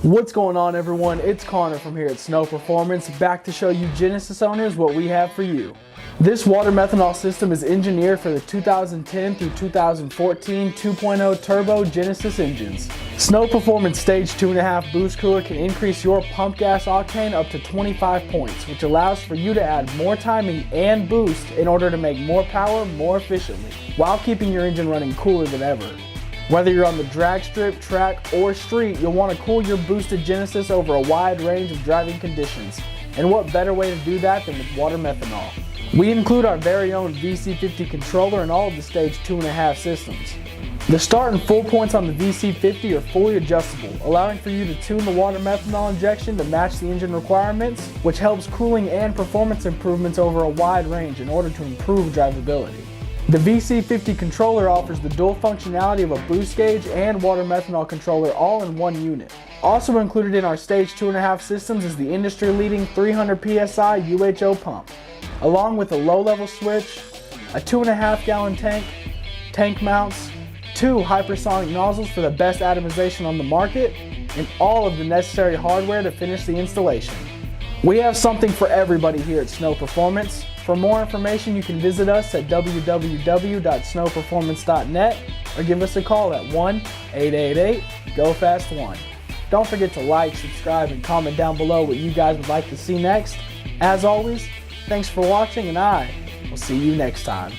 What's going on, everyone? It's Connor from here at Snow Performance, back to show you Genesis owners what we have for you. This water methanol system is engineered for the 2010 through 2014 2.0 turbo Genesis engines. Snow Performance Stage 2.5 boost cooler can increase your pump gas octane up to 25 points, which allows for you to add more timing and boost in order to make more power more efficiently, while keeping your engine running cooler than ever. Whether you're on the drag strip, track, or street, you'll want to cool your boosted Genesis over a wide range of driving conditions. And what better way to do that than with water methanol? We include our very own VC50 controller in all of the Stage 2.5 systems. The start and full points on the VC50 are fully adjustable, allowing for you to tune the water methanol injection to match the engine requirements, which helps cooling and performance improvements over a wide range in order to improve drivability. The VC50 controller offers the dual functionality of a boost gauge and water methanol controller all in one unit. Also included in our Stage 2.5 systems is the industry-leading 300 PSI UHO pump, along with a low-level switch, a 2.5 gallon tank, tank mounts, 2 hypersonic nozzles for the best atomization on the market, and all of the necessary hardware to finish the installation. We have something for everybody here at Snow Performance. For more information, you can visit us at www.snowperformance.net or give us a call at 1-888-GO-FAST-1. Don't forget to like, subscribe, and comment down below what you guys would like to see next. As always, thanks for watching, and I will see you next time.